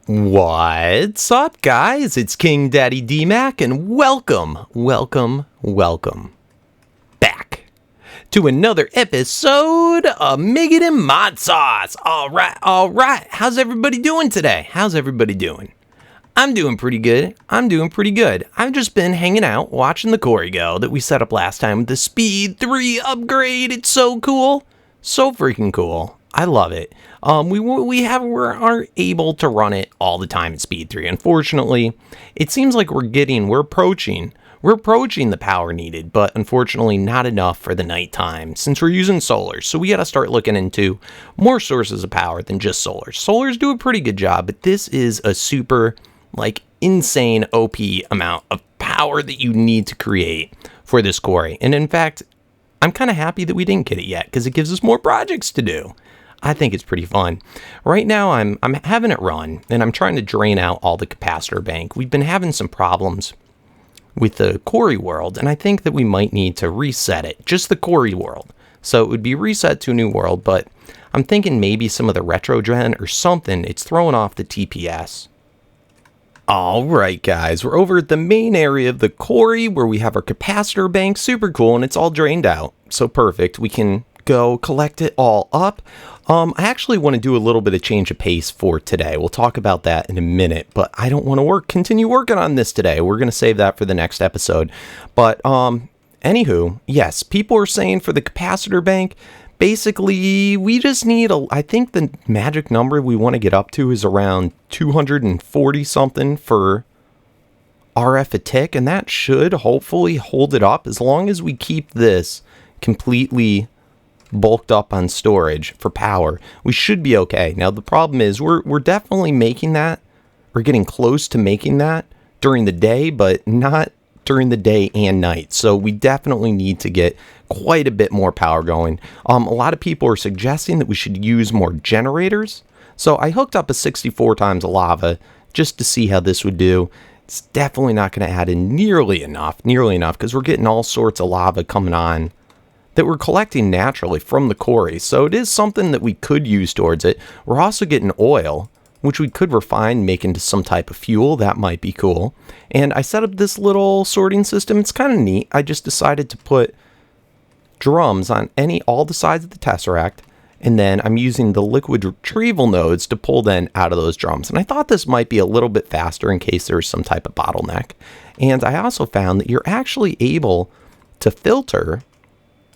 What's up, guys? It's KingDaddyDMAC, and welcome back to another episode of Miggin' and ModSauce. All right. How's everybody doing today? I'm doing pretty good. I've just been hanging out, watching the Corey go that we set up last time with the Speed 3 upgrade. It's so cool. So freaking cool. I love it. We aren't able to run it all the time at Speed 3. Unfortunately, it seems like we're approaching the power needed, but unfortunately not enough for the nighttime since we're using solars. So we got to start looking into more sources of power than just solars. Solars do a pretty good job, but this is a super, insane OP amount of power that you need to create for this quarry. And in fact, I'm kind of happy that we didn't get it yet because it gives us more projects to do. I think it's pretty fun. Right now, I'm having it run, and I'm trying to drain out all the capacitor bank. We've been having some problems with the quarry world, and I think that we might need to reset it, just the quarry world. So it would be reset to a new world, but I'm thinking maybe some of the retro gen or something, it's throwing off the TPS. All right, guys, we're over at the main area of the quarry where we have our capacitor bank. Super cool, and it's all drained out. So perfect. We can go collect it all up. I actually want to do a little bit of change of pace for today. We'll talk about that in a minute, but I don't want to continue working on this today. We're going to save that for the next episode. But anywho, yes, people are saying for the capacitor bank, basically we just need I think the magic number we want to get up to is around 240 something for RF a tick, and that should hopefully hold it up as long as we keep this completely bulked up on storage for power. We should be okay. Now the problem is we're definitely making that, or getting close to making that during the day, but not during the day and night. So we definitely need to get quite a bit more power going. A lot of people are suggesting that we should use more generators. So I hooked up a 64 times lava just to see how this would do. It's definitely not going to add in nearly enough because we're getting all sorts of lava coming on that we're collecting naturally from the quarry. So it is something that we could use towards it. We're also getting oil, which we could refine, make into some type of fuel. That might be cool. And I set up this little sorting system. It's kind of neat. I just decided to put drums on all the sides of the Tesseract, and then I'm using the liquid retrieval nodes to pull then out of those drums. And I thought this might be a little bit faster in case there's some type of bottleneck. And I also found that you're actually able to filter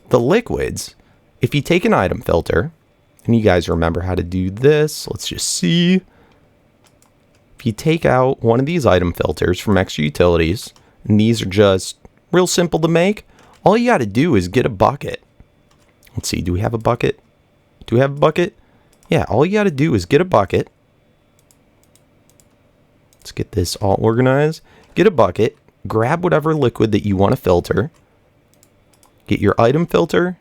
the liquids if you take an item filter, and you guys remember how to do this. Let's just see. If you take out one of these item filters from extra utilities, and these are just real simple to make, all you got to do is get a bucket. Let's see, do we have a bucket? Yeah, all you got to do is get a bucket. Let's get this all organized. Get a bucket, grab whatever liquid that you want to filter, get your item filter,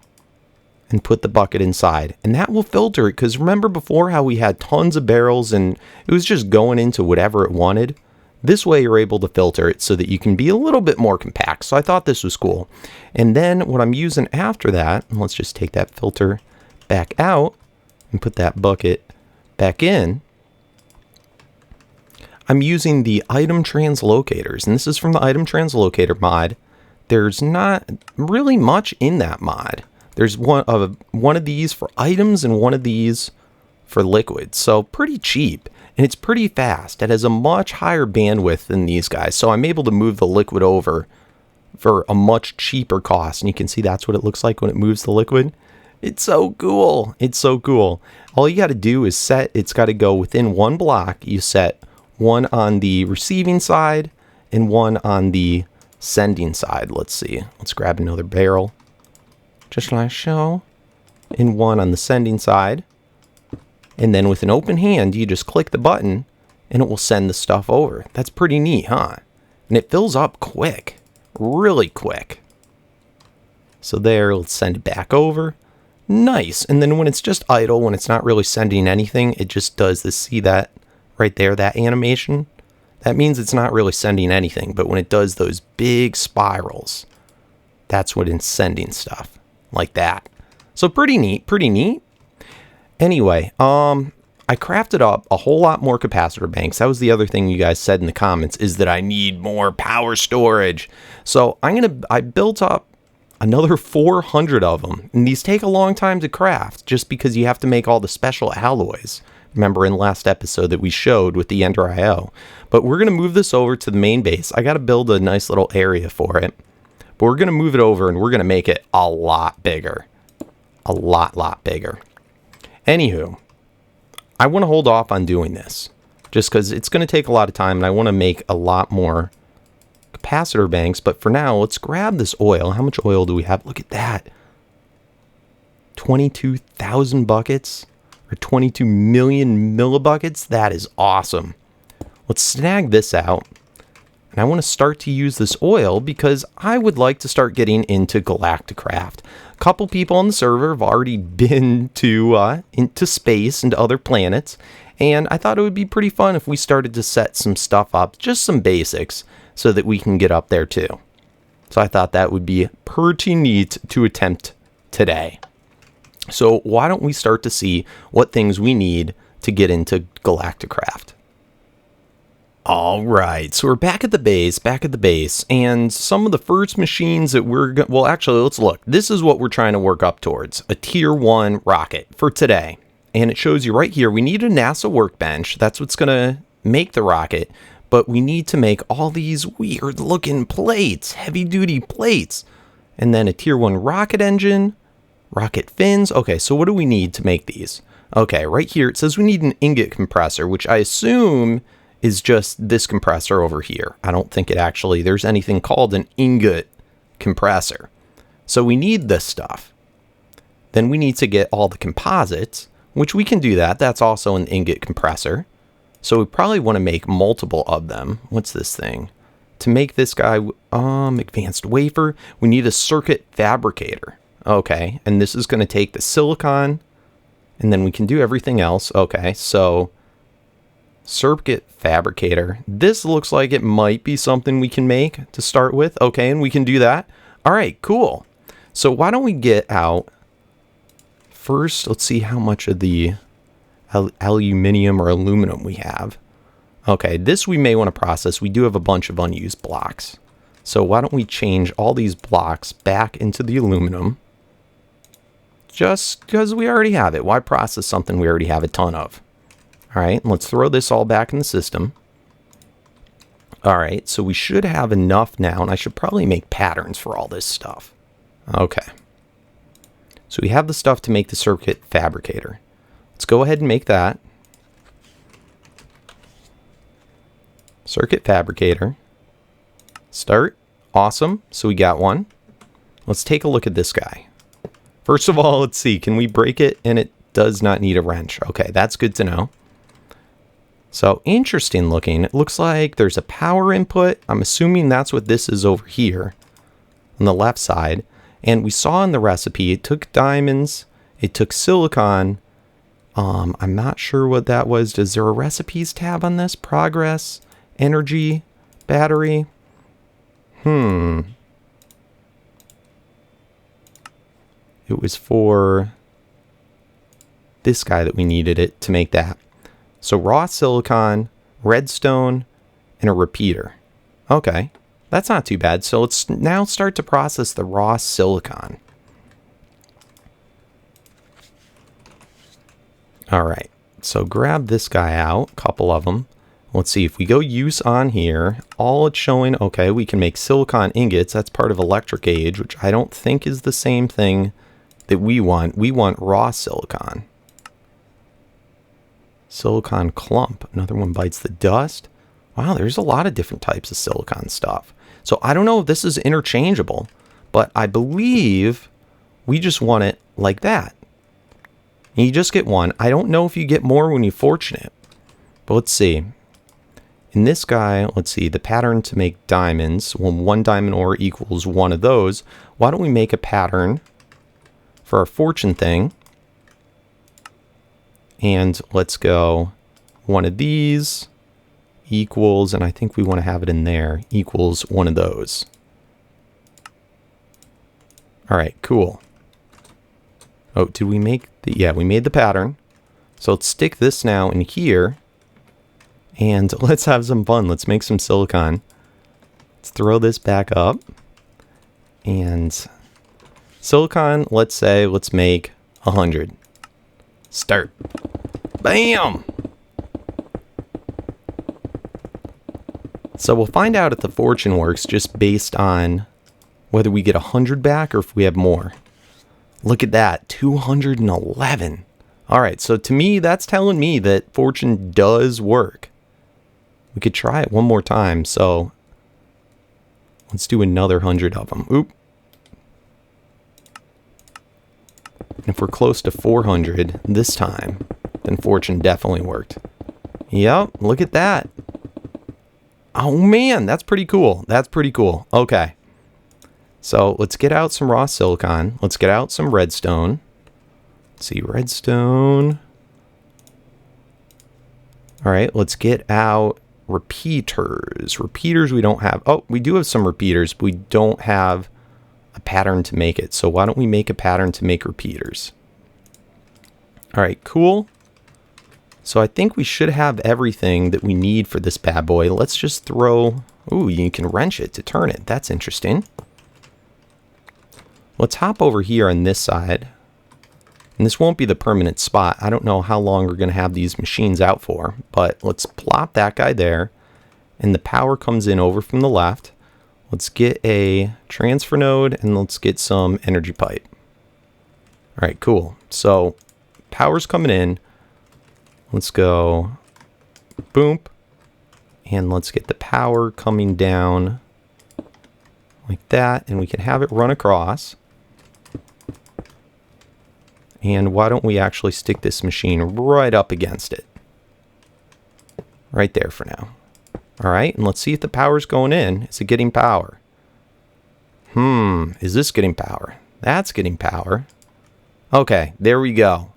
and put the bucket inside. And that will filter it, because remember before how we had tons of barrels and it was just going into whatever it wanted? This way you're able to filter it so that you can be a little bit more compact. So I thought this was cool. And then what I'm using after that, and let's just take that filter back out and put that bucket back in. I'm using the item translocators, and this is from the item translocator mod. There's not really much in that mod. There's one of these for items and one of these for liquids. So pretty cheap, and it's pretty fast. It has a much higher bandwidth than these guys. So I'm able to move the liquid over for a much cheaper cost. And you can see that's what it looks like when it moves the liquid. It's so cool. All you got to do is it's got to go within one block. You set one on the receiving side and one on the sending side. Let's see. Let's grab another barrel, just like so, and one on the sending side. And then with an open hand, you just click the button and it will send the stuff over. That's pretty neat, huh? And it fills up quick, really quick. So there, let's send it back over. Nice. And then when it's just idle, when it's not really sending anything, it just does this. See that right there, that animation? That means it's not really sending anything, but when it does those big spirals, that's when it's sending stuff like that. So pretty neat. Anyway, I crafted up a whole lot more capacitor banks. That was the other thing you guys said in the comments, is that I need more power storage. So I built up another 400 of them. And these take a long time to craft just because you have to make all the special alloys. Remember in last episode that we showed with the Ender IO. But we're going to move this over to the main base. I got to build a nice little area for it. But we're going to move it over and we're going to make it a lot bigger. A lot bigger. Anywho, I want to hold off on doing this just because it's going to take a lot of time and I want to make a lot more capacitor banks. But for now, let's grab this oil. How much oil do we have? Look at that. 22,000 buckets or 22 million millibuckets. That is awesome. Let's snag this out. And I want to start to use this oil because I would like to start getting into Galacticraft. A couple people on the server have already been to into space, into other planets. And I thought it would be pretty fun if we started to set some stuff up, just some basics, so that we can get up there too. So I thought that would be pretty neat to attempt today. So why don't we start to see what things we need to get into Galacticraft. All right, so we're back at the base, and some of the first machines that well, actually, let's look. This is what we're trying to work up towards, a tier 1 rocket for today. And it shows you right here, we need a NASA workbench. That's what's going to make the rocket, but we need to make all these weird looking plates, heavy duty plates, and then a tier 1 rocket engine, rocket fins. Okay, so what do we need to make these? Okay, right here, it says we need an ingot compressor, which I assume is just this compressor over here. I don't think there's anything called an ingot compressor. So we need this stuff. Then we need to get all the composites, which we can do that. That's also an ingot compressor. So we probably want to make multiple of them. What's this thing? To make this guy, advanced wafer, we need a circuit fabricator. Okay, and this is going to take the silicon, and then we can do everything else. Okay, so circuit fabricator. This looks like it might be something we can make to start with. Okay, and we can do that. All right, cool. So why don't we get out first? Let's see how much of the aluminum or aluminum we have. Okay, this we may want to process. We do have a bunch of unused blocks. So why don't we change all these blocks back into the aluminum? Just because we already have it. Why process something we already have a ton of? All right, let's throw this all back in the system. All right, so we should have enough now, and I should probably make patterns for all this stuff. Okay. So we have the stuff to make the circuit fabricator. Let's go ahead and make that. Circuit fabricator. Start. Awesome. So we got one. Let's take a look at this guy. First of all, let's see. Can we break it? And it does not need a wrench. Okay, that's good to know. So interesting looking. It looks like there's a power input. I'm assuming that's what this is over here on the left side. And we saw in the recipe, it took diamonds, it took silicon. I'm not sure what that was. Is there a recipes tab on this? Progress, energy, battery. It was for this guy that we needed it to make that. So raw silicon, redstone, and a repeater. Okay, that's not too bad. So let's now start to process the raw silicon. All right, so grab this guy out, a couple of them. Let's see, if we go use on here, all it's showing, okay, we can make silicon ingots. That's part of electric age, which I don't think is the same thing that we want. We want raw silicon. Silicon clump. Another one bites the dust. Wow, there's a lot of different types of silicon stuff. So I don't know if this is interchangeable, but I believe we just want it like that. And you just get one. I don't know if you get more when you're fortunate. But let's see. In this guy, let's see, the pattern to make diamonds. Well, 1 diamond ore equals 1 of those. Why don't we make a pattern for our fortune thing? And let's go 1 of these equals, and I think we want to have it in there, equals 1 of those. All right, cool. Oh, did we make the, yeah, we made the pattern. So let's stick this now in here. And let's have some fun. Let's make some silicon. Let's throw this back up. And silicon, let's make 100. Start. Bam! So we'll find out if the fortune works just based on whether we get 100 back or if we have more. Look at that, 211. All right, so to me, that's telling me that fortune does work. We could try it one more time, so let's do another 100 of them. Oop. And if we're close to 400 this time, then fortune definitely worked. Yep, look at that. Oh man, that's pretty cool. That's pretty cool. Okay. So let's get out some raw silicon. Let's get out some redstone. Let's see, redstone. All right, let's get out repeaters. Repeaters we don't have. Oh, we do have some repeaters, but we don't have a pattern to make it. So why don't we make a pattern to make repeaters? All right, cool. So I think we should have everything that we need for this bad boy. Let's just throw... Ooh, you can wrench it to turn it. That's interesting. Let's hop over here on this side. And this won't be the permanent spot. I don't know how long we're going to have these machines out for. But let's plop that guy there. And the power comes in over from the left. Let's get a transfer node and let's get some energy pipe. All right, cool. So power's coming in. Let's go boom. And let's get the power coming down like that. And we can have it run across. And why don't we actually stick this machine right up against it? Right there for now. All right, and let's see if the power's going in. Is it getting power? Is this getting power? That's getting power. Okay, there we go.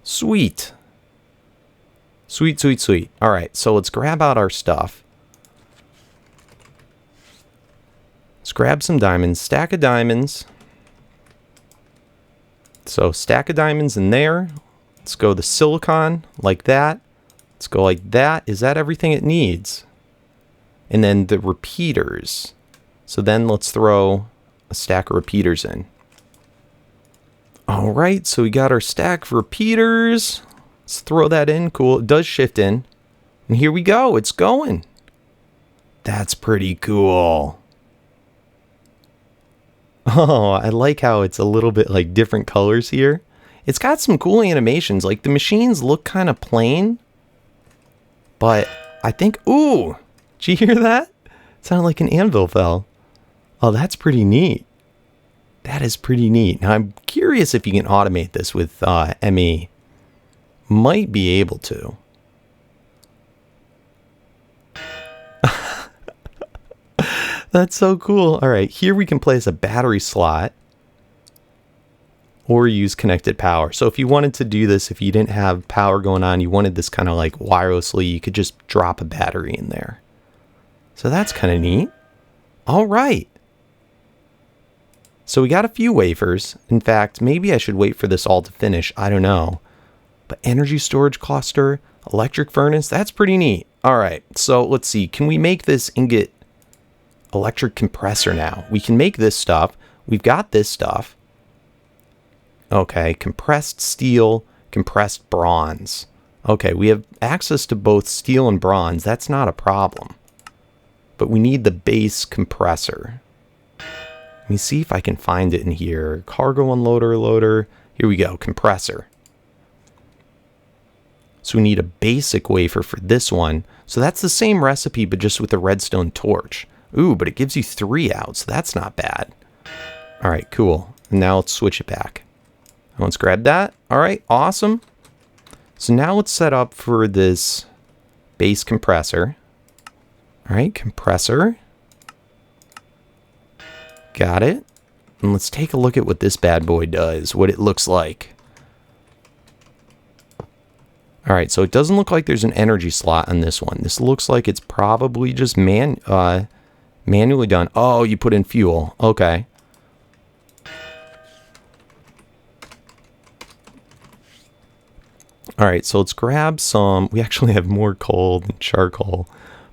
Sweet. Sweet, sweet, sweet. All right, so let's grab out our stuff. Let's grab some diamonds. Stack of diamonds. So stack of diamonds in there. Let's go the silicon like that. Let's go like that. Is that everything it needs? And then the repeaters. So then let's throw a stack of repeaters in. All right, so we got our stack of repeaters. Let's throw that in. Cool. It does shift in. And here we go. It's going. That's pretty cool. Oh, I like how it's a little bit like different colors here. It's got some cool animations. Like the machines look kind of plain. But I think... Ooh! Did you hear that? It sounded like an anvil fell. Oh, that's pretty neat. That is pretty neat. Now, I'm curious if you can automate this with ME. Might be able to. That's so cool. All right, here we can place a battery slot or use connected power. So if you wanted to do this, if you didn't have power going on, you wanted this kind of like wirelessly, you could just drop a battery in there. So that's kind of neat. All right. So we got a few wafers. In fact, maybe I should wait for this all to finish. I don't know. But energy storage cluster, electric furnace, that's pretty neat. All right, so let's see. Can we make this ingot electric compressor now? We can make this stuff. We've got this stuff. Okay, compressed steel, compressed bronze. Okay, we have access to both steel and bronze. That's not a problem. But we need the base compressor. Let me see if I can find it in here. Cargo unloader, loader. Here we go, compressor. So we need a basic wafer for this one. So that's the same recipe, but just with a redstone torch. Ooh, but it gives you 3 out, so that's not bad. All right, cool. And now let's switch it back. Let's grab that. All right, awesome. So now let's set up for this base compressor. All right, compressor. Got it. And let's take a look at what this bad boy does, what it looks like. All right, so it doesn't look like there's an energy slot on this one. This looks like it's probably just manually done. Oh, you put in fuel. Okay. All All right, so let's grab some. We actually have more coal than charcoal,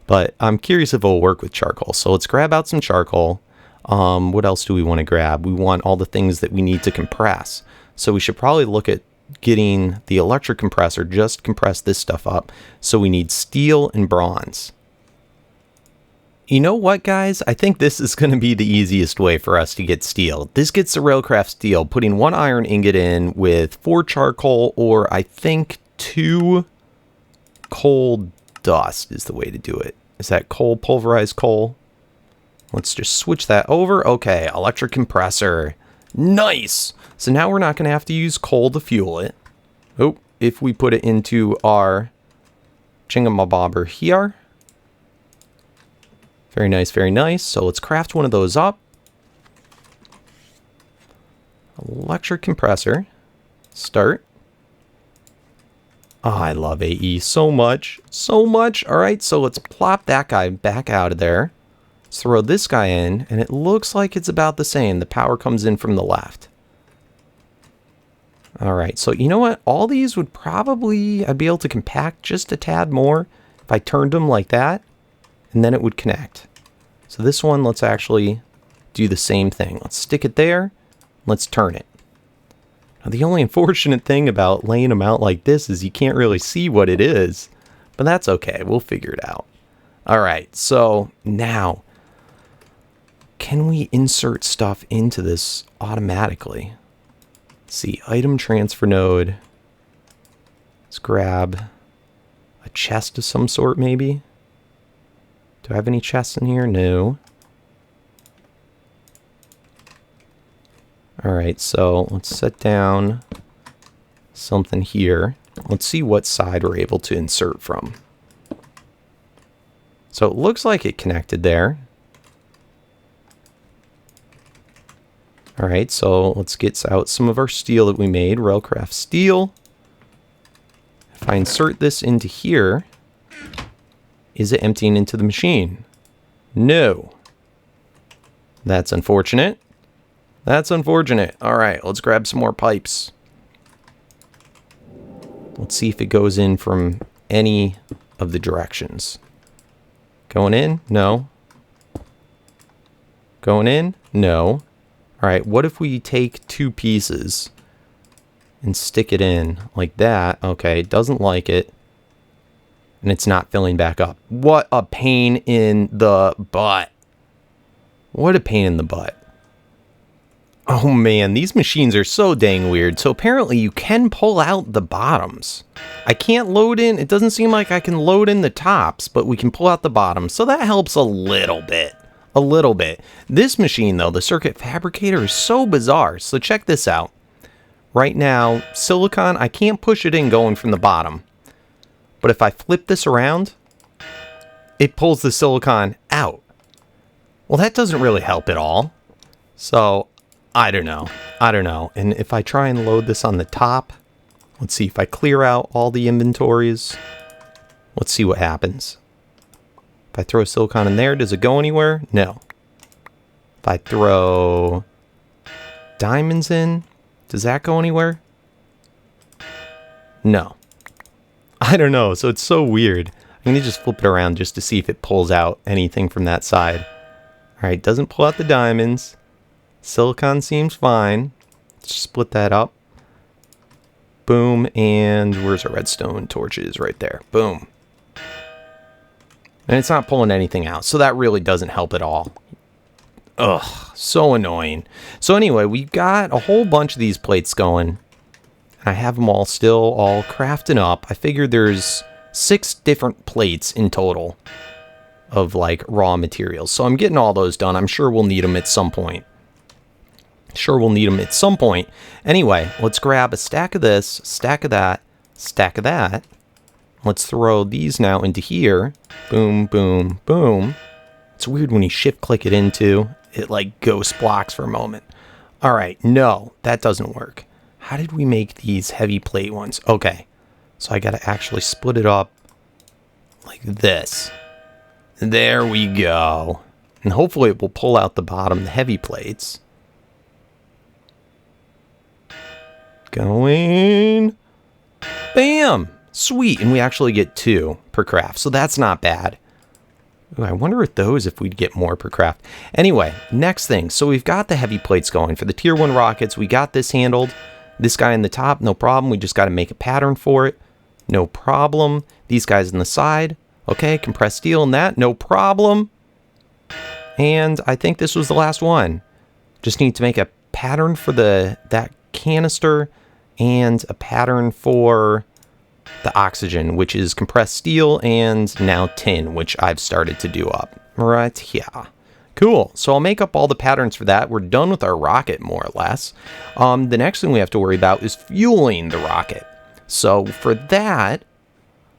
but I'm curious if it'll work with charcoal. So let's grab out some charcoal. What else do we want to grab? We want all the things that we need to compress. So we should probably look at getting the electric compressor, just compress this stuff up. So we need steel and bronze. You know what, guys? I think this is going to be the easiest way for us to get steel. This gets the Railcraft steel, putting 1 iron ingot in with 4 charcoal, or I think 2 coal dust is the way to do it. Is that coal, pulverized coal? Let's just switch that over. Okay, electric compressor. Nice! So now we're not going to have to use coal to fuel it. Oh, if we put it into our chingamabobber here. Very nice, very nice. So let's craft one of those up. Electric compressor. Start. Oh, I love AE so much. So much. All right, so let's plop that guy back out of there. Let's throw this guy in, and it looks like it's about the same. The power comes in from the left. All right, so you know what? All these would probably, I'd be able to compact just a tad more if I turned them like that. And then it would connect. So this one, let's actually do the same thing. Let's stick it there. Let's turn it. Now, the only unfortunate thing about laying them out like this is you can't really see what it is. But that's okay. We'll figure it out. All right. So now, can we insert stuff into this automatically? Let's see. Item transfer node. Let's grab a chest of some sort, maybe. Do I have any chests in here? No. Alright, so let's set down something here. Let's see what side we're able to insert from. So it looks like it connected there. Alright, so let's get out some of our steel that we made. Railcraft steel. If I insert this into here... Is it emptying into the machine? No. That's unfortunate. That's unfortunate. All right, let's grab some more pipes. Let's see if it goes in from any of the directions. Going in? No. Going in? No. All right, what if we take 2 pieces and stick it in like that? Okay, it doesn't like it. And it's not filling back up. What a pain in the butt. What a pain in the butt. Oh man, these machines are so dang weird. So apparently you can pull out the bottoms. I can't load in, it doesn't seem like I can load in the tops, but we can pull out the bottoms. So that helps a little bit. A little bit. This machine though, the circuit fabricator, is so bizarre. So check this out. Right now, silicon, I can't push it in going from the bottom. But if I flip this around, it pulls the silicon out. Well, that doesn't really help at all. So, I don't know. I don't know. And if I try and load this on the top, let's see if I clear out all the inventories. Let's see what happens. If I throw silicon in there, does it go anywhere? No. If I throw diamonds in, does that go anywhere? No. I don't know, so it's so weird. I'm going to just flip it around just to see if it pulls out anything from that side. Alright, doesn't pull out the diamonds. Silicon seems fine. Let's split that up. Boom, and where's our redstone torches? Right there. Boom. And it's not pulling anything out, so that really doesn't help at all. Ugh, so annoying. So anyway, we've got a whole bunch of these plates going. I have them all still all crafting up. I figured there's 6 different plates in total of like raw materials. So I'm getting all those done. I'm sure we'll need them at some point. Anyway, let's grab a stack of this, stack of that, stack of that. Let's throw these now into here. Boom, boom, boom. It's weird when you shift click it into, it like ghost blocks for a moment. All right, no, that doesn't work. How did we make these heavy plate ones? Okay, so I got to actually split it up like this. There we go. And hopefully it will pull out the bottom, the heavy plates. Going. Bam! Sweet, and we actually get 2 per craft, so that's not bad. Ooh, I wonder if we'd get more per craft. Anyway, next thing. So we've got the heavy plates going. For the tier 1 rockets, we got this handled. This guy in the top, no problem. We just got to make a pattern for it. No problem. These guys on the side. Okay, compressed steel and that, no problem. And I think this was the last one. Just need to make a pattern for that canister and a pattern for the oxygen, which is compressed steel, and now tin, which I've started to do up. Right here. Cool. So I'll make up all the patterns for that. We're done with our rocket, more or less. The next thing we have to worry about is fueling the rocket. So for that,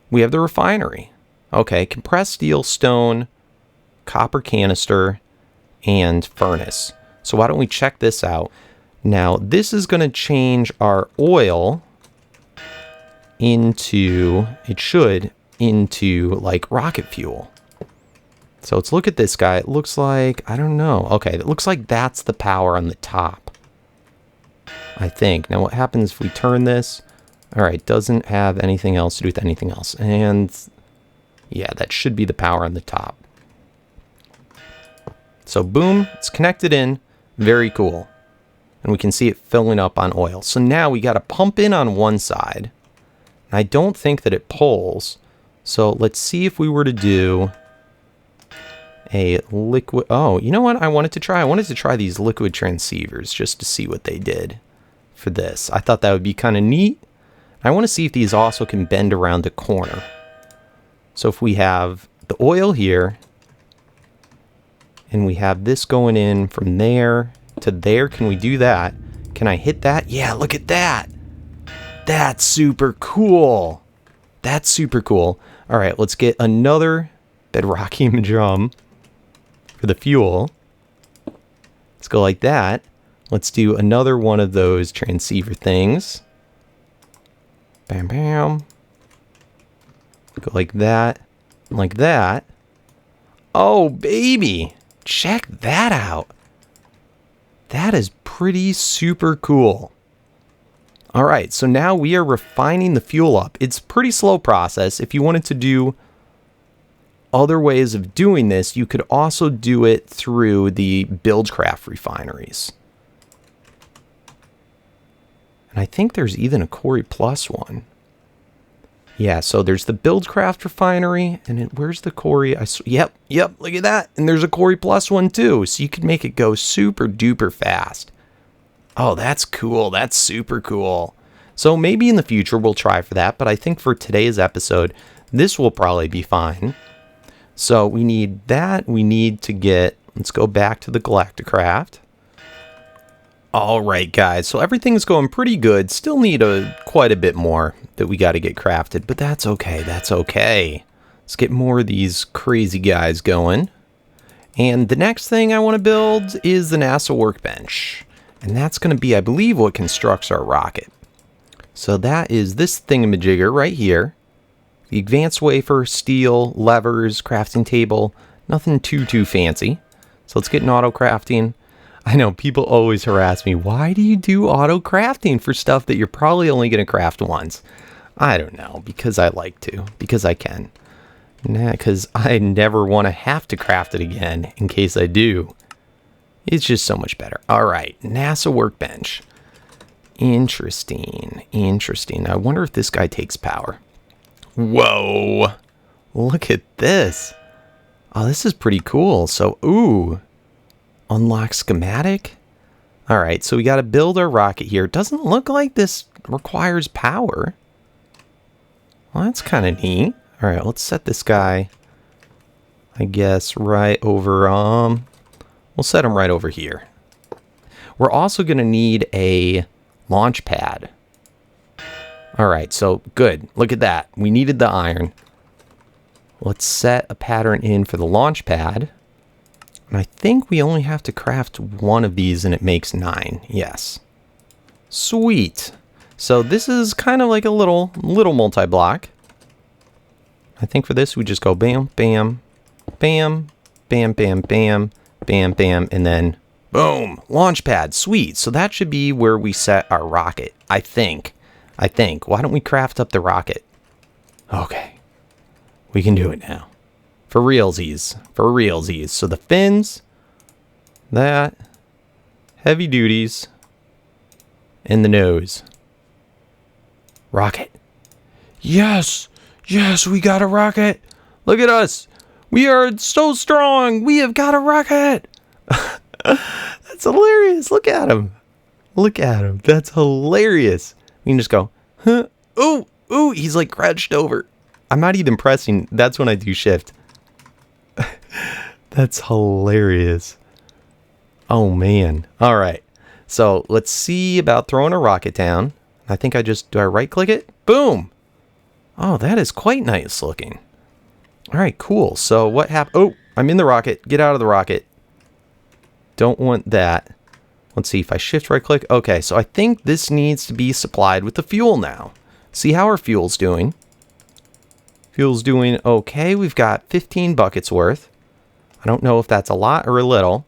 we have the refinery. Okay, compressed steel, stone, copper canister, and furnace. So why don't we check this out? Now, this is going to change our oil into like rocket fuel. So let's look at this guy. It looks like, I don't know. Okay, it looks like that's the power on the top, I think. Now what happens if we turn this? All right, doesn't have anything else to do with anything else. And yeah, that should be the power on the top. So boom, it's connected in. Very cool. And we can see it filling up on oil. So now we got to pump in on one side. I don't think that it pulls. So let's see if we were to do a liquid. Oh, you know what I wanted to try? I wanted to try these liquid transceivers just to see what they did for this. I thought that would be kind of neat. I want to see if these also can bend around the corner. So if we have the oil here, and we have this going in from there to there, can we do that? Can I hit that? Yeah, look at that. That's super cool. That's super cool. All right, let's get another bedrockium drum for the fuel. Let's go like that. Let's do another one of those transceiver things. Bam, bam. Go like that, like that. Oh, baby. Check that out. That is pretty super cool. All right, so now we are refining the fuel up. It's a pretty slow process. If you wanted to do other ways of doing this, you could also do it through the BuildCraft refineries. And I think there's even a Corey Plus one. Yeah, so there's the BuildCraft refinery, and where's the Corey? Yep, look at that. And there's a Corey Plus one too, so you could make it go super duper fast. Oh, that's cool. That's super cool. So maybe in the future we'll try for that, but I think for today's episode, this will probably be fine. So we need that. We need to get, let's go back to the Galacticraft. All right, guys, so everything's going pretty good. Still need quite a bit more that we got to get crafted, but that's okay. That's okay. Let's get more of these crazy guys going. And the next thing I want to build is the NASA workbench. And that's going to be, I believe, what constructs our rocket. So that is this thingamajigger right here. The advanced wafer, steel, levers, crafting table. Nothing too fancy. So let's get an auto crafting. I know people always harass me. Why do you do auto crafting for stuff that you're probably only going to craft once? I don't know. Because I like to. Because I can. Nah, because I never want to have to craft it again in case I do. It's just so much better. All right. NASA workbench. Interesting. Interesting. I wonder if this guy takes power. Whoa. Look at this. Oh, this is pretty cool. So, ooh. Unlock schematic. All right, so we got to build our rocket here. It doesn't look like this requires power. Well, that's kind of neat. All right, let's set this guy, I guess, right over, we'll set him right over here. We're also going to need a launch pad. All right, so good. Look at that. We needed the iron. Let's set a pattern in for the launch pad. And I think we only have to craft one of these and it makes 9. Yes. Sweet. So this is kind of like a little multi-block. I think for this we just go bam, bam, bam, bam, bam, bam, bam, bam, and then boom, launch pad. Sweet. So that should be where we set our rocket, I think. I think. Why don't we craft up the rocket? Okay. We can do it now. For realsies. For realsies. So the fins, that, heavy duties, and the nose. Rocket. Yes! Yes, we got a rocket! Look at us! We are so strong! We have got a rocket! That's hilarious! Look at him! Look at him. That's hilarious. We can just go, huh? Ooh! Ooh! He's like crouched over. I'm not even pressing. That's when I do shift. That's hilarious. Oh, man. All right. So let's see about throwing a rocket down. I think do I right click it? Boom. Oh, that is quite nice looking. All right, cool. So what happened? Oh, I'm in the rocket. Get out of the rocket. Don't want that. Let's see if I shift right click. Okay, so I think this needs to be supplied with the fuel now. See how our fuel's doing. Fuel's doing okay. We've got 15 buckets worth. I don't know if that's a lot or a little.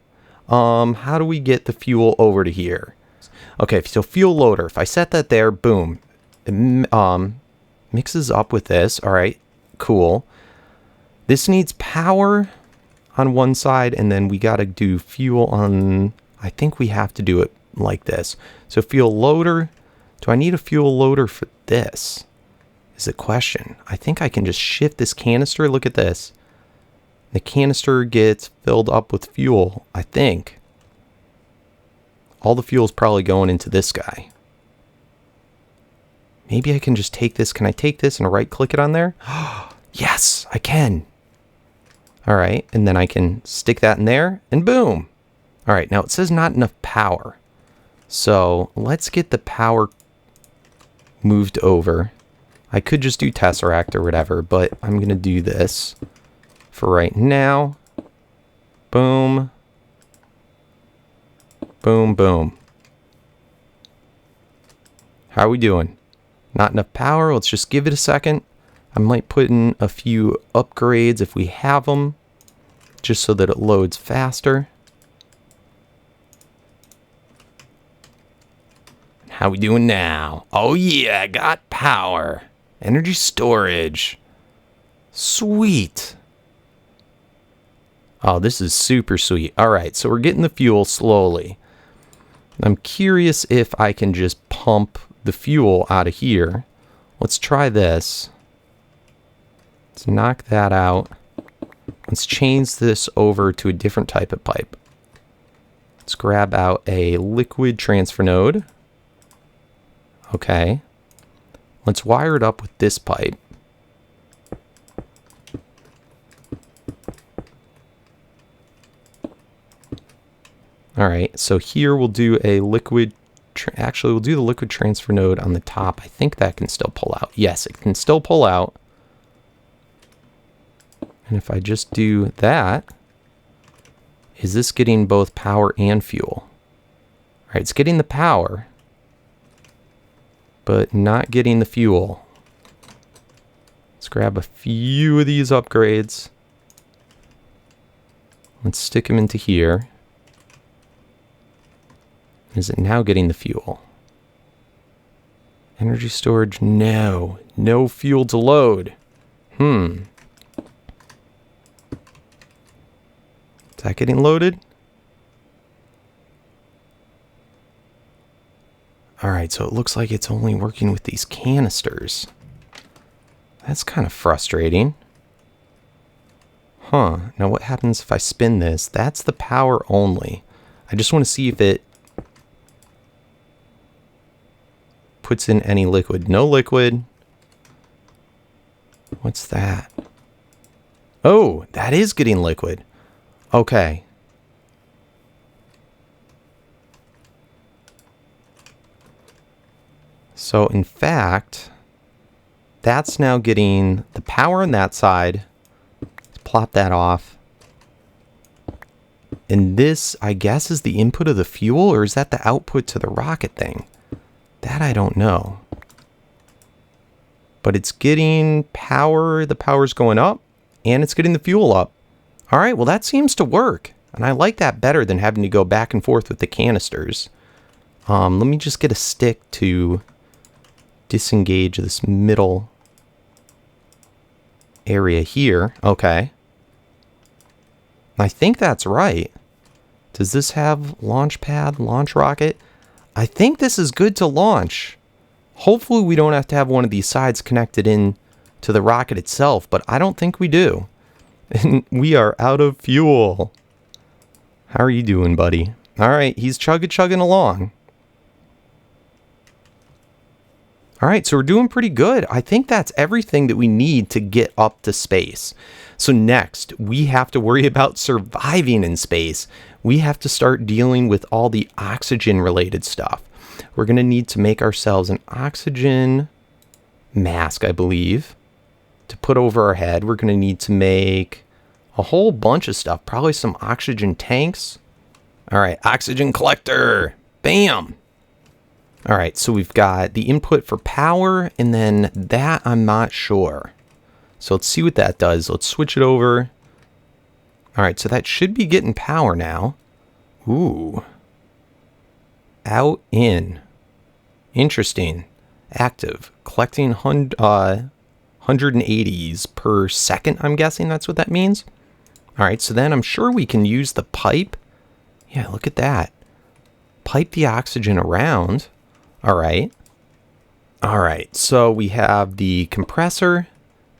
How do we get the fuel over to here? Okay, so fuel loader. If I set that there, boom. It mixes up with this. All right, cool. This needs power on one side, and then we got to do fuel on... I think we have to do it like this. So fuel loader. Do I need a fuel loader for this? Is the question. I think I can just shift this canister. Look at this. The canister gets filled up with fuel, I think. All the fuel is probably going into this guy. Maybe I can just take this. Can I take this and right click it on there? Yes, I can. All right, and then I can stick that in there and boom. All right, now it says not enough power. So let's get the power moved over. I could just do Tesseract or whatever, but I'm going to do this for right now. Boom. Boom, boom. How are we doing? Not enough power. Let's just give it a second. I might put in a few upgrades if we have them, just so that it loads faster. How we doing now? Oh yeah, I got power. Energy storage. Sweet. Oh, this is super sweet. All right, so we're getting the fuel slowly. I'm curious if I can just pump the fuel out of here. Let's try this. Let's knock that out. Let's change this over to a different type of pipe. Let's grab out a liquid transfer node. Okay. Let's wire it up with this pipe. All right, so here we'll do a liquid, actually we'll do the liquid transfer node on the top. I think that can still pull out. Yes, it can still pull out. And if I just do that, is this getting both power and fuel? All right, it's getting the power, but not getting the fuel. Let's grab a few of these upgrades. Let's stick them into here. Is it now getting the fuel? Energy storage, no. No fuel to load. Is that getting loaded? Alright, so it looks like it's only working with these canisters. That's kind of frustrating. Huh. Now what happens if I spin this? That's the power only. I just want to see if it puts in any liquid. No liquid. What's that? Oh, that is getting liquid. Okay. So in fact, that's now getting the power on that side. Let's plop that off. And this, I guess, is the input of the fuel, or is that the output to the rocket thing? That I don't know. But it's getting power, the power's going up, and it's getting the fuel up. All right, well that seems to work. And I like that better than having to go back and forth with the canisters. Let me just get a stick to disengage this middle area here. Okay. I think that's right. Does this have launch pad, launch rocket? I think this is good to launch. Hopefully we don't have to have one of these sides connected in to the rocket itself, but I don't think we do. And we are out of fuel. How are you doing, buddy? All right, he's chugging along. All right, so we're doing pretty good. I think that's everything that we need to get up to space. So next, we have to worry about surviving in space. We have to start dealing with all the oxygen-related stuff. We're going to need to make ourselves an oxygen mask, I believe, to put over our head. We're going to need to make a whole bunch of stuff, probably some oxygen tanks. All right, oxygen collector. Bam. All right, so we've got the input for power, and then that I'm not sure. So let's see what that does. Let's switch it over. All right, so that should be getting power now. Ooh. Out, in. Interesting. Active. Collecting 180s per second, I'm guessing that's what that means. All right, so then I'm sure we can use the pipe. Yeah, look at that. Pipe the oxygen around. All right. All right, so we have the compressor,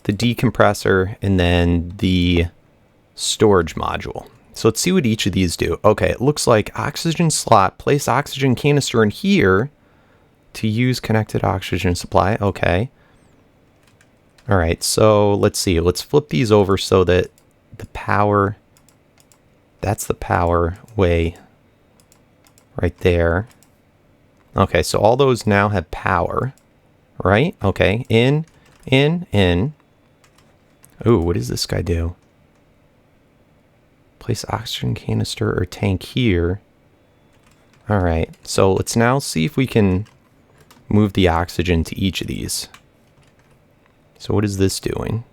the decompressor, and then the storage module. So let's see what each of these do. Okay, it looks like oxygen slot, place oxygen canister in here to use connected oxygen supply. Okay. All right, so let's see. Let's flip these over so that the power, that's the power way right there. Okay, so all those now have power, right? Okay, in. Ooh, what does this guy do? Place oxygen canister or tank here. All right, so let's now see if we can move the oxygen to each of these. So what is this doing?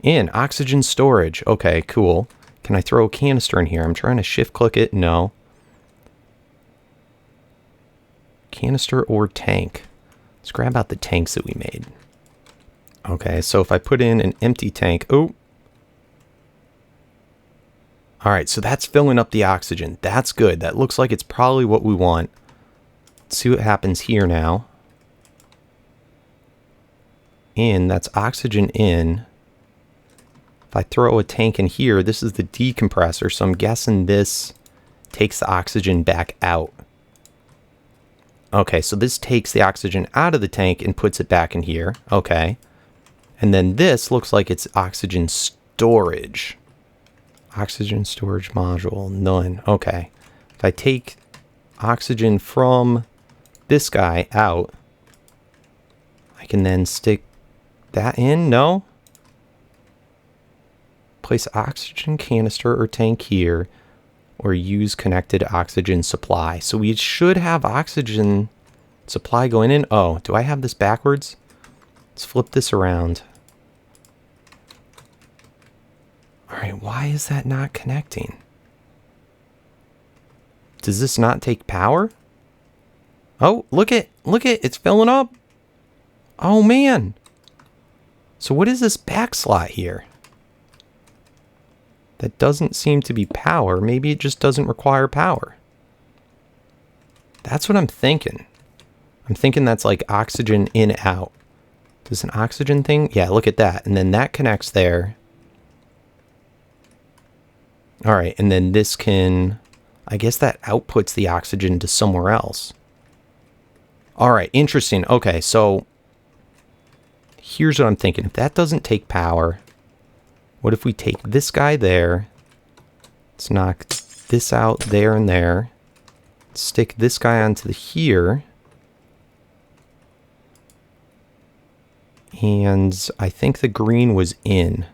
In, oxygen storage. Okay, cool. Can I throw a canister in here? I'm trying to shift click it. No. Canister or tank. Let's grab out the tanks that we made. Okay, so if I put in an empty tank, oh. All right, so that's filling up the oxygen. That's good. That looks like it's probably what we want. Let's see what happens here now. In, that's oxygen in. If I throw a tank in here, this is the decompressor, so I'm guessing this takes the oxygen back out. Okay, so this takes the oxygen out of the tank and puts it back in here. Okay. And then this looks like it's oxygen storage. Oxygen storage module, none. Okay. If I take oxygen from this guy out, I can then stick that in. No? Place oxygen canister or tank here, or use connected oxygen supply. So we should have oxygen supply going in. Oh, do I have this backwards? Let's flip this around. All right, why is that not connecting? Does this not take power? Oh, look it, it's filling up. Oh man. So what is this back slot here? That doesn't seem to be power. Maybe it just doesn't require power. That's what I'm thinking. I'm thinking that's like oxygen in, out. Does an oxygen thing? Yeah, look at that. And then that connects there. All right, and then this can, I guess that outputs the oxygen to somewhere else. All right, interesting. Okay, so here's what I'm thinking. If that doesn't take power, what if we take this guy there, let's knock this out there and there, stick this guy onto here, and I think the green was in.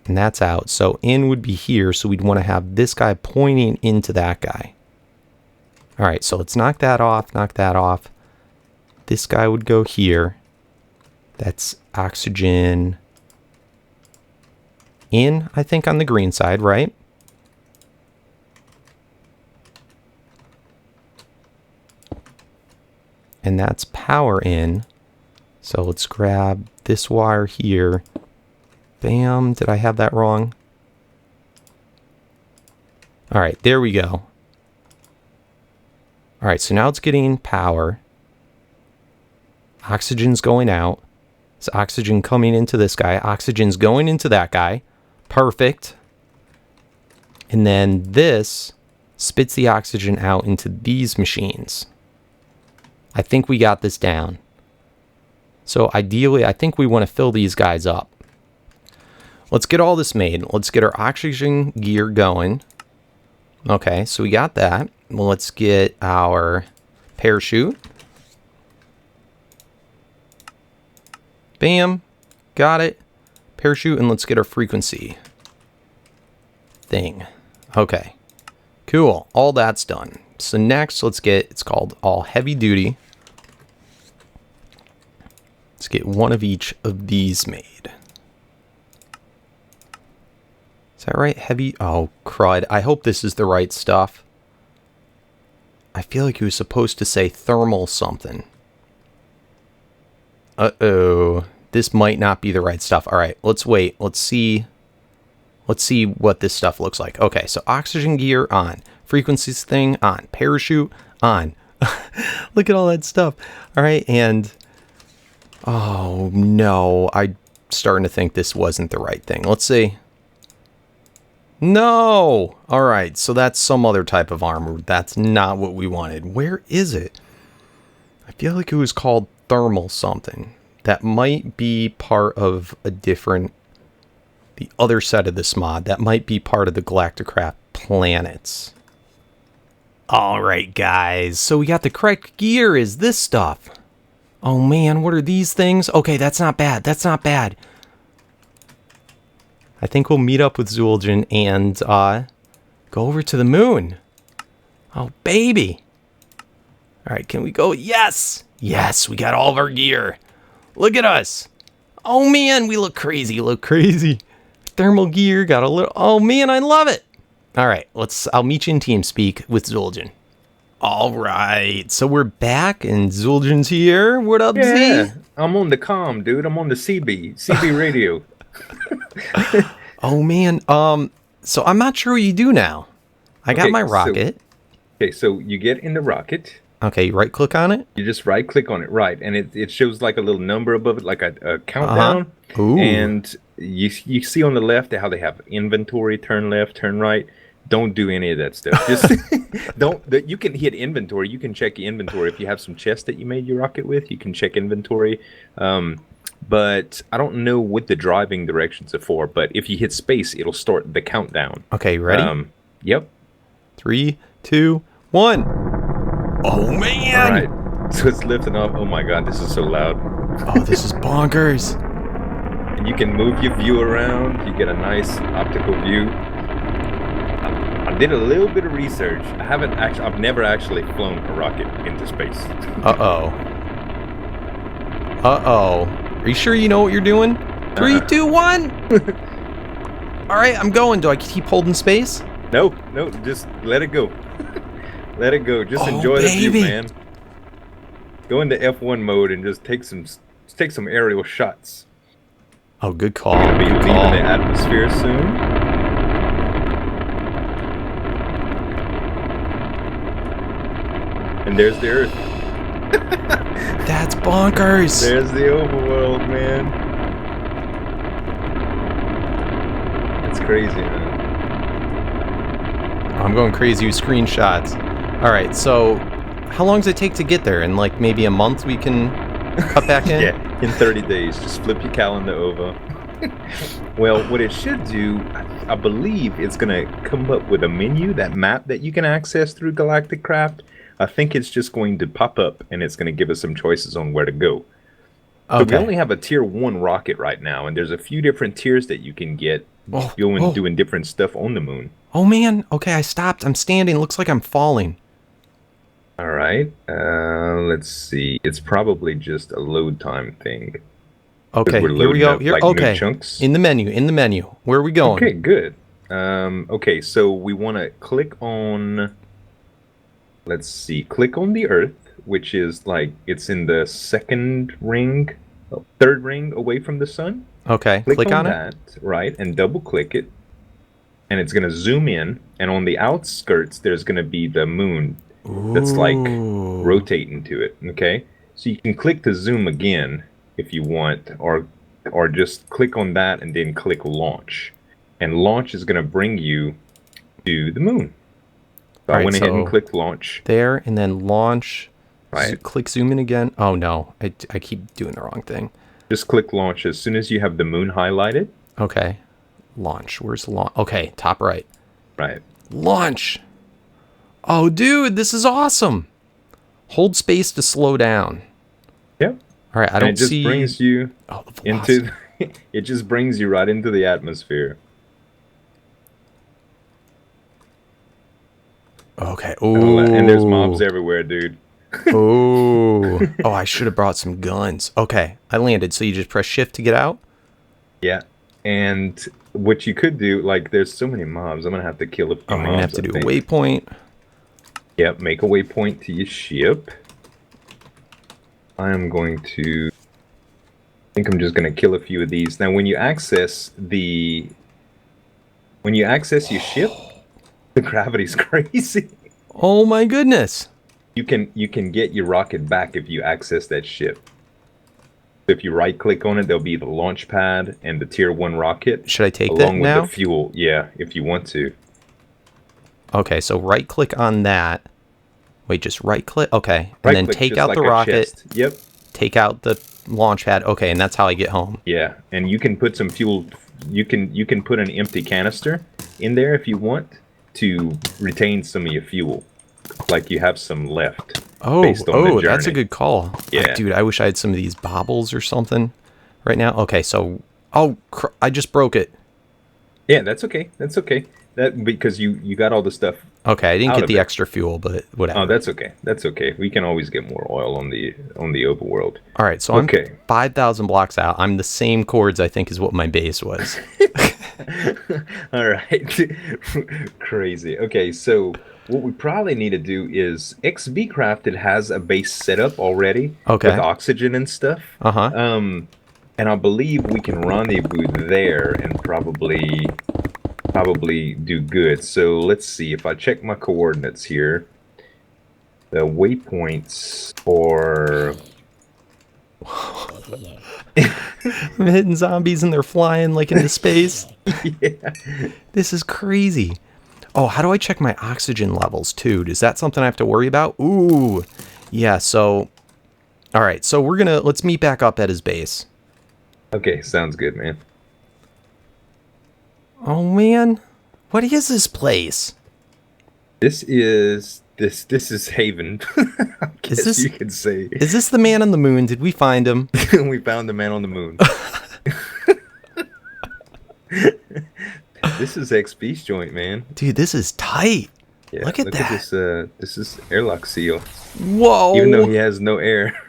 And that's out. So in would be here, so we'd want to have this guy pointing into that guy. All right, so let's knock that off, knock that off. This guy would go here. That's oxygen in, I think, on the green side, right? and that's power in. So let's grab this wire here. Bam, did I have that wrong? All right, there we go. All right, so now it's getting power. Oxygen's going out. So oxygen coming into this guy. Oxygen's going into that guy. Perfect. And then this spits the oxygen out into these machines. I think we got this down. So ideally, I think we want to fill these guys up. Let's get all this made. Let's get our oxygen gear going. Okay, so we got that. Well, let's get our parachute. Bam. Got it. Parachute, and let's get our frequency thing. Okay. Cool. All that's done. So next, let's get, it's called all heavy duty. Let's get one of each of these made. Is that right? Heavy? Oh, crud. I hope this is the right stuff. I feel like it was supposed to say thermal something. Uh-oh. This might not be the right stuff. All right, let's wait. Let's see what this stuff looks like. Okay, so oxygen gear on. Frequencies thing on. Parachute on. Look at all that stuff. All right, and... oh, no. I'm starting to think this wasn't the right thing. Let's see. No! All right, so that's some other type of armor. That's not what we wanted. Where is it? I feel like it was called thermal something. That might be part of a different... the other side of this mod. That might be part of the Galacticraft planets. All right, guys. So we got the correct gear is this stuff. Oh, man. What are these things? Okay, that's not bad. That's not bad. I think we'll meet up with Zul'jin and go over to the moon. Oh, baby. All right, can we go? Yes. Yes, we got all of our gear. Look at us. Oh, man, we look crazy. Look crazy. Thermal gear, got a little... oh, man, I love it. All right, I'll meet you in TeamSpeak with Zul'jin. All right, so we're back, and Zul'jin's here. What up, Z? I'm on the comm, dude. I'm on the CB radio. Oh, man. So I'm not sure what you do now. I got my rocket. So you get in the rocket. Okay, you right-click on it? You just right-click on it, right, and it shows like a little number above it, like a countdown. Ooh. And you see on the left how they have inventory, turn left, turn right. Don't do any of that stuff. Just don't. You can hit inventory. You can check your inventory if you have some chests that you made your rocket with. You can check inventory. But I don't know what the driving directions are for. But if you hit space, it'll start the countdown. Okay, ready? Yep. 3, 2, 1. Oh, man! All right. So it's lifting up. Oh, my God. This is so loud. Oh, this is bonkers. And you can move your view around. You get a nice optical view. I did a little bit of research. I've never actually flown a rocket into space. Uh-oh. Uh-oh. Are you sure you know what you're doing? 3, 2, 1! All right, I'm going. Do I keep holding space? No, just let it go. Let it go. Just enjoy the view, man. Go into F1 mode and just take some aerial shots. Oh, good call. We'll be leaving the atmosphere soon. And there's the Earth. That's bonkers. There's the overworld, man. That's crazy, man. I'm going crazy with screenshots. All right, so how long does it take to get there? In like maybe a month we can cut back in? Yeah, in 30 days. Just flip your calendar over. Well, what it should do, I believe it's going to come up with a menu, that map that you can access through Galacticraft. I think it's just going to pop up and it's going to give us some choices on where to go. Okay. So we only have a tier 1 rocket right now, and there's a few different tiers that you can get doing different stuff on the moon. Oh, man. Okay, I stopped. I'm standing. Looks like I'm falling. All right. Let's see. It's probably just a load time thing. Okay, here we go. Here, like okay, chunks. In the menu. Where are we going? Okay, good. Okay, so we want to click on... let's see. Click on the Earth which is like it's in the third ring away from the sun. Okay, click on that, right, and double click it, and it's gonna zoom in. And on the outskirts, there's gonna be the moon that's like rotating to it. Okay, so you can click to zoom again if you want, or just click on that and then click launch, and launch is gonna bring you to the moon. So I went ahead and clicked launch. There, and then launch. Right. Click zoom in again. Oh no, I keep doing the wrong thing. Just click launch as soon as you have the moon highlighted. Okay. Launch. Where's launch? Okay, top right. Right. Launch. Oh, dude, this is awesome. Hold space to slow down. Yep. All right, I don't see. It just brings you into. It just brings you right into the atmosphere. Okay. Oh. And there's mobs everywhere, dude. Oh. Oh, I should have brought some guns. Okay, I landed. So you just press shift to get out? Yeah. And what you could do, like, there's so many mobs. I'm going to have to kill a few mobs. I'm going to have to do a waypoint. Yep, make a waypoint to your ship. I am going to... I think I'm just going to kill a few of these. Now, when you access your ship, the gravity's crazy. Oh my goodness. You can get your rocket back if you access that ship. If you right click on it, there'll be the launch pad and the tier 1 rocket. Should I take that now? Along with the fuel, yeah, if you want to. Okay, so right click on that. Wait, just right click? Okay, and then take out the rocket. Yep. Take out the launch pad. Okay, and that's how I get home. Yeah, and you can put some fuel. You can put an empty canister in there if you want to retain some of your fuel. Like you have some left. Oh, that's a good call. Yeah. Like, dude, I wish I had some of these baubles or something right now. Okay, so I just broke it. Yeah, that's okay. That's okay. That because you got all the stuff. Okay, I didn't get the extra fuel, but whatever. Oh, that's okay. That's okay. We can always get more oil on the overworld. All right, so I'm 5,000 blocks out. I'm the same chords, I think, is what my base was. All right. Crazy. Okay, so what we probably need to do is XB Crafted has a base set up already with oxygen and stuff. And I believe we can rendezvous there and probably do good. So let's see if I check my coordinates here. The waypoints for I'm hitting zombies and they're flying like into space. Yeah. This is crazy. Oh, how do I check my oxygen levels too? Is that something I have to worry about? Ooh. Yeah, so all right, so let's meet back up at his base. Okay, sounds good, man. Oh man, what is this place? This is Haven. I guess you could say. Is this the man on the moon? Did we find him? We found the man on the moon. This is XB's joint, man. Dude, this is tight. Yeah, look at that. This is airlock seal. Whoa. Even though he has no air.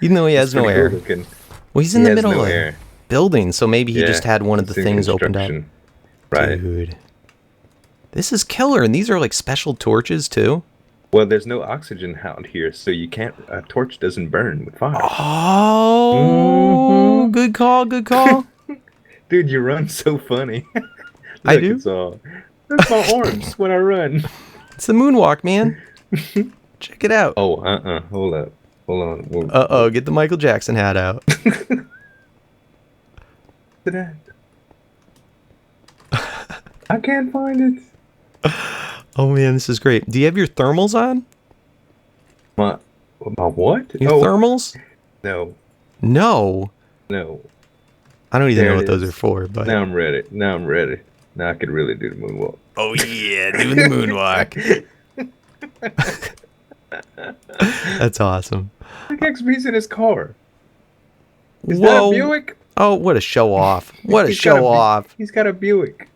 Even though he has no air. Well, he's in the middle of a building, so maybe he just had one of the things opened up. Right. Dude. This is killer, and these are like special torches too. Well, there's no oxygen out here, so you can't. A torch doesn't burn with fire. Oh, good call, good call. Dude, you run so funny. Look, I do. That's my arms when I run. It's the moonwalk, man. Check it out. Oh, hold up, hold on. Get the Michael Jackson hat out. I can't find it. Oh man, this is great. Do you have your thermals on? My what? Your thermals? No. No. No. I don't even know what those are for, but now I'm ready. Now I could really do the moonwalk. Oh yeah, doing the moonwalk. That's awesome. Look, XB's in his car. Is that a Buick? Oh, what a show off. What a show off. He's got a Buick.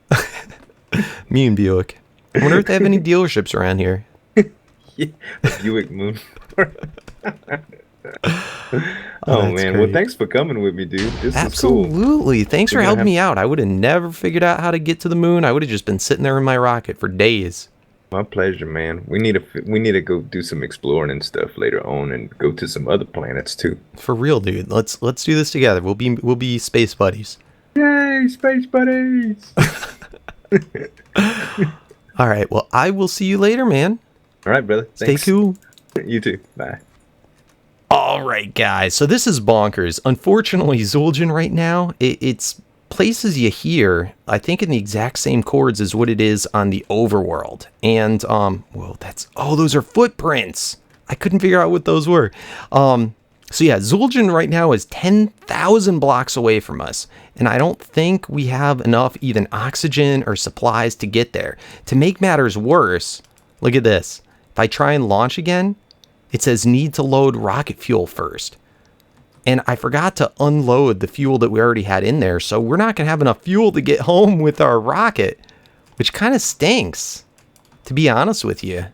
Me and Buick. I wonder if they have any dealerships around here. Yeah, Buick Moon. Oh man, great. Well thanks for coming with me, dude. This is cool. Absolutely. Thanks for helping me out. I would have never figured out how to get to the moon. I would have just been sitting there in my rocket for days. My pleasure, man. We need to go do some exploring and stuff later on, and go to some other planets too. For real, dude. Let's do this together. We'll be space buddies. Yay, space buddies! All right. Well, I will see you later, man. All right, brother. Stay Thanks. cool. You too. Bye. All right, guys. So this is bonkers. Unfortunately, Zul'jin right now, it's places you here, I think in the exact same chords as what it is on the overworld. And, well, those are footprints. I couldn't figure out what those were. So yeah, Zul'jin right now is 10,000 blocks away from us. And I don't think we have enough either oxygen or supplies to get there. To make matters worse, look at this. If I try and launch again, it says need to load rocket fuel first. And I forgot to unload the fuel that we already had in there. So we're not going to have enough fuel to get home with our rocket, which kind of stinks, to be honest with you.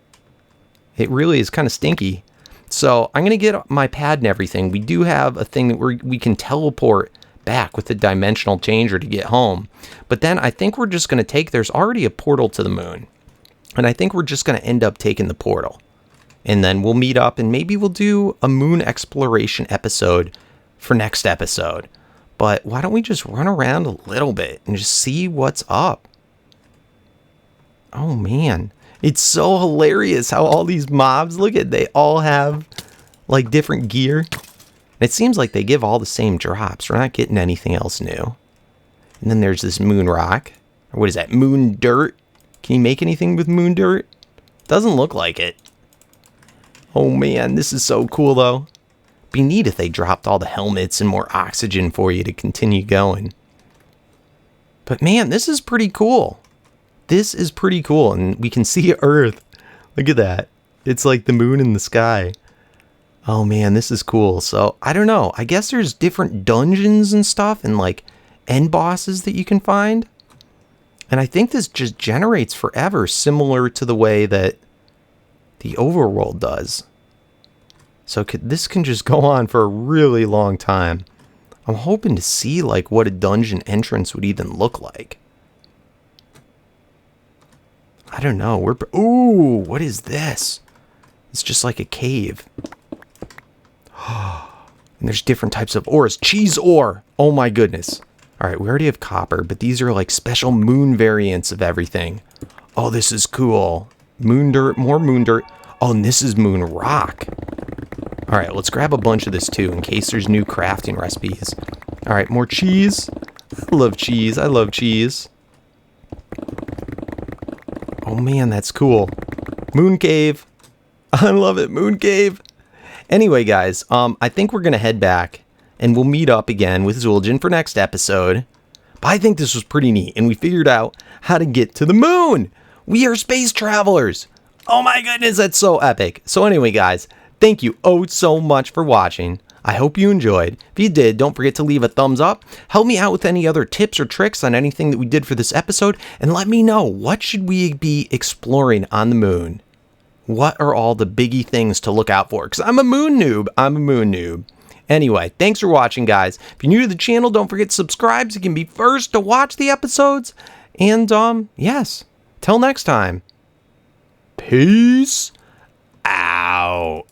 It really is kind of stinky. So I'm going to get my pad and everything. We do have a thing that we can teleport back with the dimensional changer to get home. But then I think we're just going to there's already a portal to the moon. And I think we're just going to end up taking the portal. And then we'll meet up and maybe we'll do a moon exploration episode for next episode. But why don't we just run around a little bit and just see what's up? Oh man, it's so hilarious how all these mobs, they all have like different gear. And it seems like they give all the same drops. We're not getting anything else new. And then there's this moon rock. Or what is that? Moon dirt? Can you make anything with moon dirt? Doesn't look like it. Oh man, this is so cool though. Be neat if they dropped all the helmets and more oxygen for you to continue going. But man, this is pretty cool. This is pretty cool, and we can see Earth. Look at that. It's like the moon in the sky. Oh man, this is cool. So, I don't know. I guess there's different dungeons and stuff and like end bosses that you can find. And I think this just generates forever, similar to the way that the overworld does. So this can just go on for a really long time. I'm hoping to see like what a dungeon entrance would even look like. I don't know. Ooh, what is this? It's just like a cave. And there's different types of ores. Cheese ore. Oh my goodness. All right, we already have copper, but these are like special moon variants of everything. Oh, this is cool. Moon dirt, more moon dirt. Oh, and this is moon rock. All right, let's grab a bunch of this too in case there's new crafting recipes. All right, more cheese. I love cheese. I love cheese. Oh man, that's cool. Moon cave. I love it. Moon cave. Anyway, guys, I think we're going to head back and we'll meet up again with Zul'jin for next episode. But I think this was pretty neat and we figured out how to get to the moon. We are space travelers. Oh my goodness, that's so epic. So anyway, guys, thank you so much for watching. I hope you enjoyed. If you did, don't forget to leave a thumbs up. Help me out with any other tips or tricks on anything that we did for this episode. And let me know, what should we be exploring on the moon? What are all the biggie things to look out for? Because I'm a moon noob. Anyway, thanks for watching, guys. If you're new to the channel, don't forget to subscribe so you can be first to watch the episodes. And, yes, till next time. Peace out.